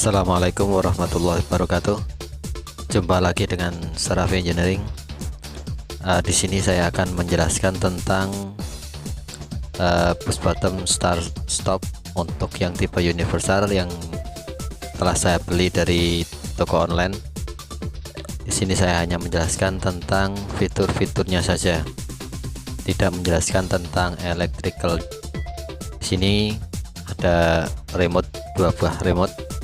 Assalamualaikum warahmatullahi wabarakatuh. Jumpa lagi dengan Sarafi Engineering. Di sini saya akan menjelaskan tentang push button start stop untuk yang tipe universal yang telah saya beli dari toko online. Di sini saya hanya menjelaskan tentang fitur-fiturnya saja, tidak menjelaskan tentang electrical. Di sini ada remote, dua buah remote.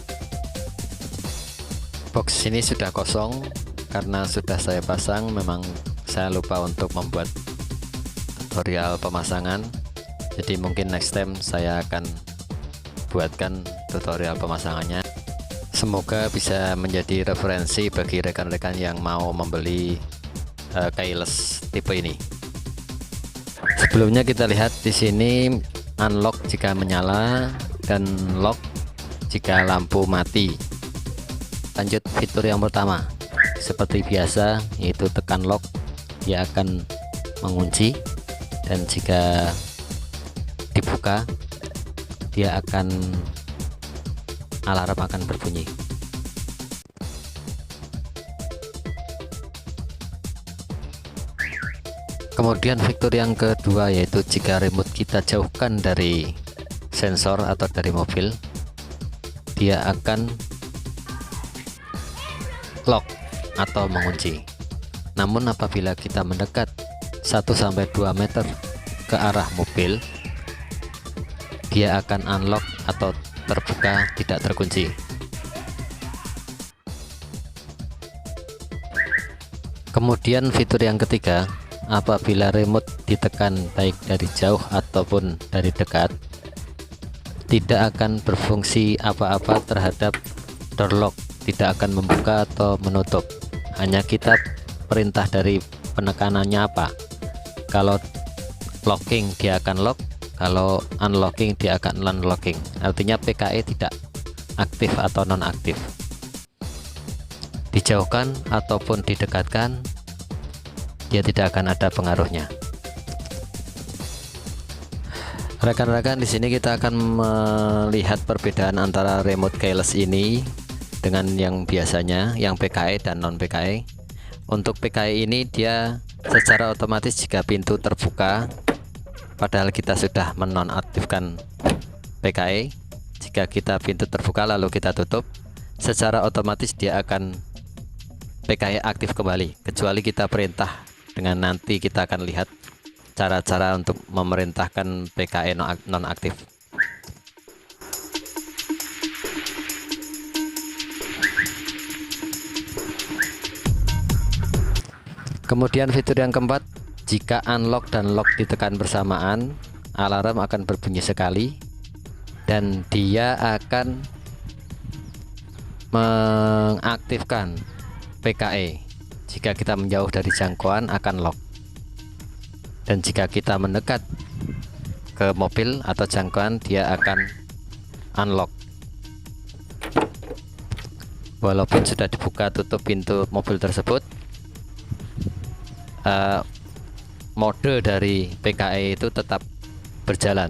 Box ini sudah kosong karena sudah saya pasang. Memang saya lupa untuk membuat tutorial pemasangan, jadi mungkin next time saya akan buatkan tutorial pemasangannya. Semoga bisa menjadi referensi bagi rekan-rekan yang mau membeli keyless tipe ini. Sebelumnya kita lihat di sini unlock jika menyala dan lock jika lampu mati. Lanjut fitur yang pertama, seperti biasa, yaitu tekan lock, dia akan mengunci, dan jika dibuka dia akan alarm akan berbunyi. Kemudian fitur yang kedua, yaitu jika remote kita jauhkan dari sensor atau dari mobil, dia akan lock atau mengunci. Namun apabila kita mendekat 1-2 meter ke arah mobil, dia akan unlock atau terbuka, tidak terkunci. Kemudian fitur yang ketiga, apabila remote ditekan baik dari jauh ataupun dari dekat, tidak akan berfungsi apa-apa terhadap door lock, tidak akan membuka atau menutup. Hanya kita perintah dari penekanannya apa. Kalau locking dia akan lock, kalau unlocking dia akan unlocking. Artinya PKE tidak aktif atau nonaktif. Dijauhkan ataupun didekatkan, dia tidak akan ada pengaruhnya. Rekan-rekan, di sini kita akan melihat perbedaan antara remote keyless ini dengan yang biasanya, yang PKE dan non PKE. Untuk PKE ini dia secara otomatis jika pintu terbuka, padahal kita sudah menonaktifkan PKE, jika kita pintu terbuka lalu kita tutup, secara otomatis dia akan PKE aktif kembali, kecuali kita perintah. Dengan nanti kita akan lihat cara-cara untuk memerintahkan PKE nonaktif. Kemudian fitur yang keempat, jika unlock dan lock ditekan bersamaan, alarm akan berbunyi sekali dan dia akan mengaktifkan PKE. Jika kita menjauh dari jangkauan akan lock, dan jika kita mendekat ke mobil atau jangkauan dia akan unlock. Walaupun sudah dibuka tutup pintu mobil tersebut, mode dari PKE itu tetap berjalan.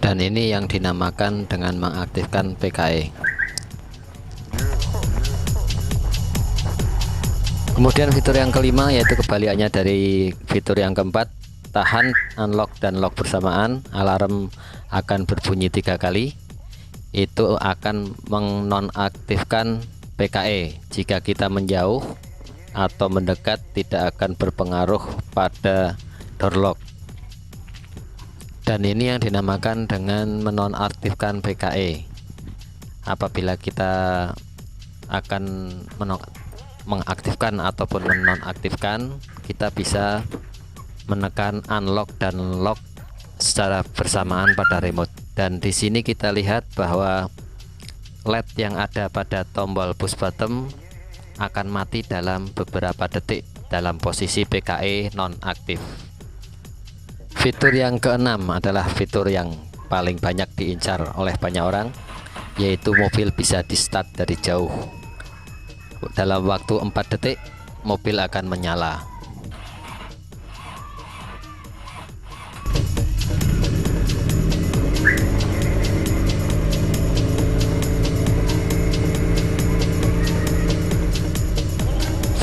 Dan ini yang dinamakan dengan mengaktifkan PKE. Kemudian fitur yang kelima, yaitu kebalikannya dari fitur yang keempat, tahan unlock dan lock bersamaan, alarm akan berbunyi 3 kali. Itu akan menonaktifkan PKE. Jika kita menjauh atau mendekat tidak akan berpengaruh pada door lock. Dan ini yang dinamakan dengan menonaktifkan PKE. Apabila kita akan mengaktifkan ataupun menonaktifkan, kita bisa menekan unlock dan lock secara bersamaan pada remote. Dan di sini kita lihat bahwa LED yang ada pada tombol push button akan mati dalam beberapa detik dalam posisi PKE nonaktif. Fitur yang keenam adalah fitur yang paling banyak diincar oleh banyak orang, yaitu mobil bisa di start dari jauh. Dalam waktu 4 detik mobil akan menyala.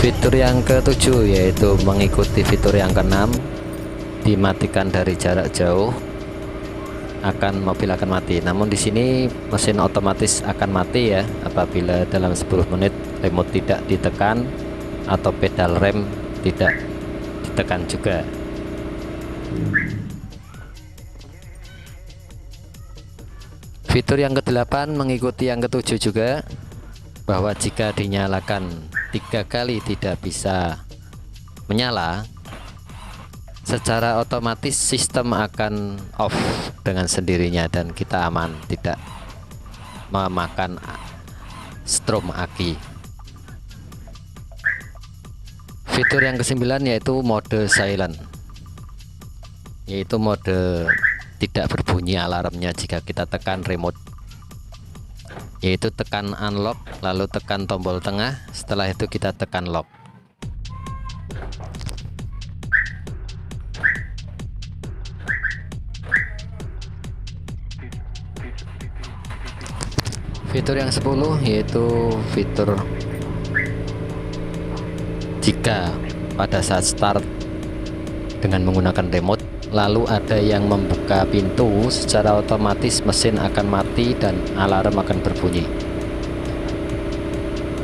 Fitur yang ketujuh yaitu mengikuti fitur yang keenam, dimatikan dari jarak jauh, mobil akan mati. Namun di sini mesin otomatis akan mati ya apabila dalam 10 menit remote tidak ditekan atau pedal rem tidak ditekan juga. Fitur yang ke-8 mengikuti yang ke-7 juga, bahwa jika dinyalakan 3 kali tidak bisa menyala, secara otomatis sistem akan off dengan sendirinya dan kita aman, tidak memakan strom aki. Fitur yang ke-9 yaitu mode silent, yaitu mode tidak berbunyi alarmnya jika kita tekan remote, yaitu tekan unlock lalu tekan tombol tengah, setelah itu kita tekan lock. Fitur yang 10 yaitu fitur jika pada saat start dengan menggunakan remote lalu ada yang membuka pintu, secara otomatis mesin akan mati dan alarm akan berbunyi.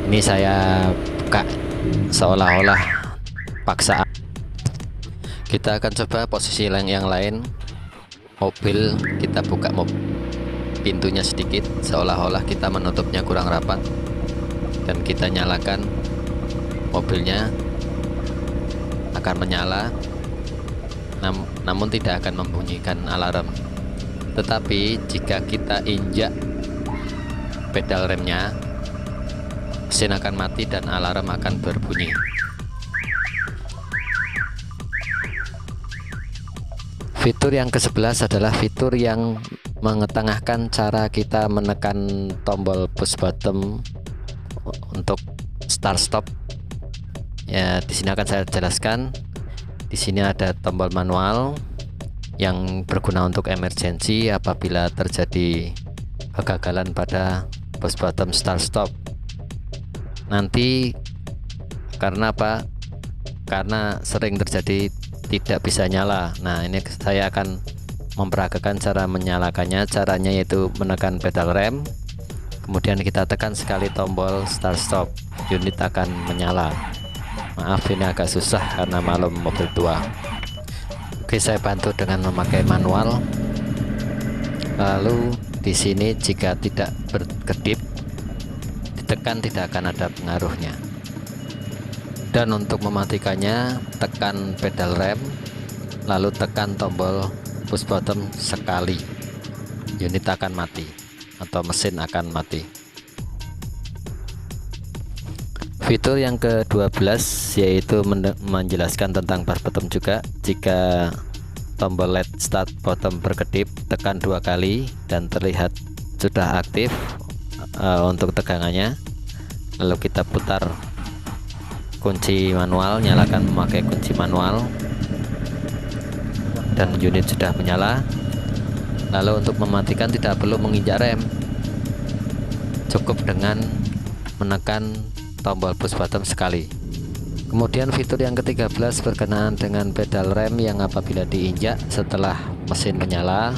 Ini saya buka seolah-olah paksaan. Kita akan coba posisi yang lain. Mobil kita buka pintunya sedikit, seolah-olah kita menutupnya kurang rapat, dan kita nyalakan, mobilnya akan menyala, namun tidak akan membunyikan alarm. Tetapi jika kita injak pedal remnya, mesin akan mati dan alarm akan berbunyi. Fitur yang ke-11 adalah fitur yang mengetengahkan cara kita menekan tombol push button untuk start stop. Ya, di sini akan saya jelaskan. Di sini ada tombol manual yang berguna untuk emergency apabila terjadi kegagalan pada push button start stop. Nanti karena apa? Karena sering terjadi tidak bisa nyala. Nah, ini saya akan memperagakan cara menyalakannya. Caranya yaitu menekan pedal rem, kemudian kita tekan sekali tombol start stop, unit akan menyala. Maaf ini agak susah karena maklum mobil tua. Oke, saya bantu dengan memakai manual. Lalu di sini jika tidak berkedip, ditekan tidak akan ada pengaruhnya. Dan untuk mematikannya, tekan pedal rem lalu tekan tombol push button sekali, unit akan mati atau mesin akan mati. Fitur yang ke-12 yaitu menjelaskan tentang push button juga. Jika tombol LED start button berkedip, tekan 2 kali dan terlihat sudah aktif untuk tegangannya, lalu kita putar kunci manual, nyalakan memakai kunci manual dan unit sudah menyala. Lalu untuk mematikan tidak perlu menginjak rem, cukup dengan menekan tombol push button sekali. Kemudian fitur yang ke-13 berkenaan dengan pedal rem yang apabila diinjak setelah mesin menyala,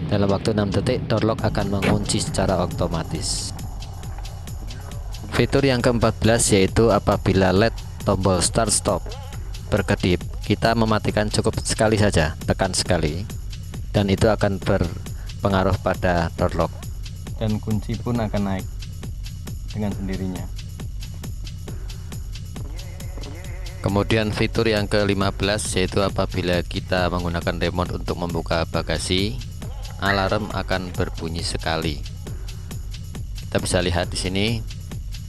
dalam waktu 6 detik door lock akan mengunci secara otomatis. Fitur yang ke-14 yaitu apabila LED tombol start stop berkedip, kita mematikan cukup sekali saja, tekan sekali, dan itu akan berpengaruh pada door lock dan kunci pun akan naik dengan sendirinya. Kemudian fitur yang ke-15 yaitu apabila kita menggunakan remote untuk membuka bagasi, alarm akan berbunyi sekali. Kita bisa lihat di sini.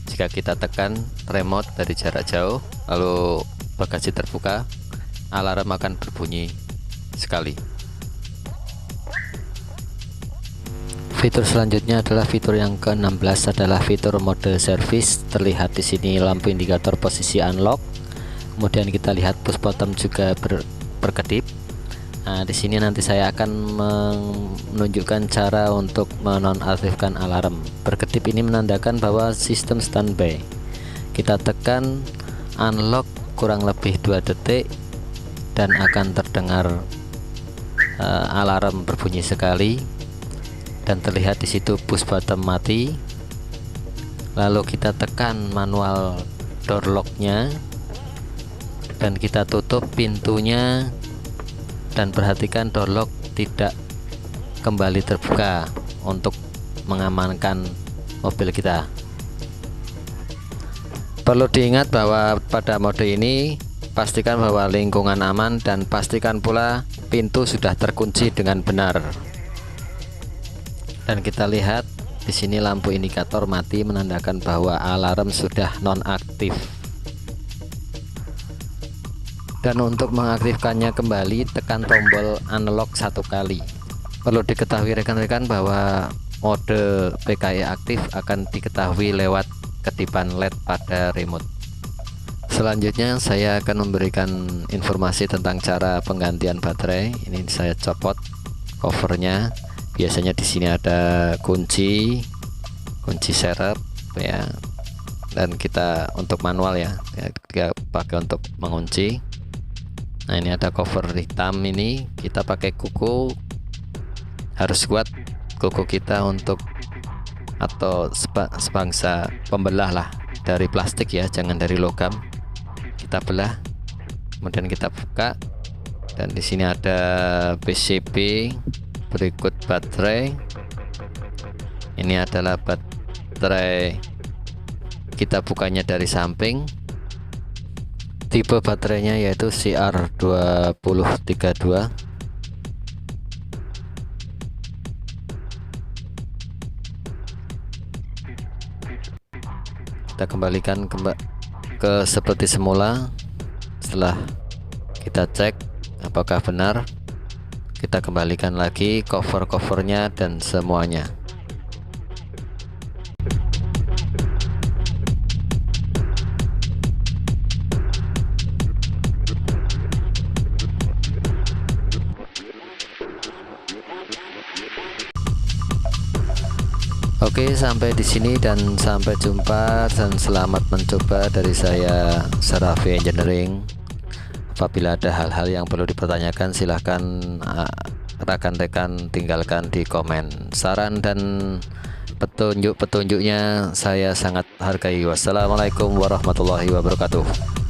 Jika kita tekan remote dari jarak jauh lalu bagasi terbuka, alarm akan berbunyi sekali. Fitur selanjutnya adalah fitur yang ke-16 adalah fitur mode service. Terlihat di sini lampu indikator posisi unlock. Kemudian kita lihat push button juga berkedip. Nah, di sini nanti saya akan menunjukkan cara untuk menonaktifkan alarm. Berkedip ini menandakan bahwa sistem standby. Kita tekan unlock kurang lebih 2 detik dan akan terdengar alarm berbunyi sekali dan terlihat di situ push button mati. Lalu kita tekan manual door lock-nya dan kita tutup pintunya, dan perhatikan door lock tidak kembali terbuka untuk mengamankan mobil kita. Perlu diingat bahwa pada mode ini pastikan bahwa lingkungan aman dan pastikan pula pintu sudah terkunci dengan benar. Dan kita lihat di sini lampu indikator mati menandakan bahwa alarm sudah nonaktif. Dan untuk mengaktifkannya kembali, tekan tombol unlock 1 kali. Perlu diketahui rekan-rekan bahwa mode PKI aktif akan diketahui lewat kedipan LED pada remote. Selanjutnya saya akan memberikan informasi tentang cara penggantian baterai. Ini saya copot covernya. Biasanya di sini ada kunci serep ya. Dan kita untuk manual ya, kita pakai untuk mengunci. Nah, ini ada cover hitam, ini kita pakai kuku. Harus kuat kuku kita untuk atau sebangsa pembelah lah, dari plastik ya, jangan dari logam. Kita belah, kemudian kita buka, dan di sini ada PCB, berikut baterai. Ini adalah baterai, kita bukanya dari samping. Tipe baterainya yaitu CR2032. Kita kembalikan ke seperti semula. Setelah kita cek apakah benar, kita kembalikan lagi cover-covernya dan semuanya. Oke, sampai di sini dan sampai jumpa dan selamat mencoba dari saya, Serafi Engineering. Apabila ada hal-hal yang perlu dipertanyakan, silahkan rekan-rekan tinggalkan di komen. Saran dan petunjuk-petunjuknya saya sangat hargai. Wassalamualaikum warahmatullahi wabarakatuh.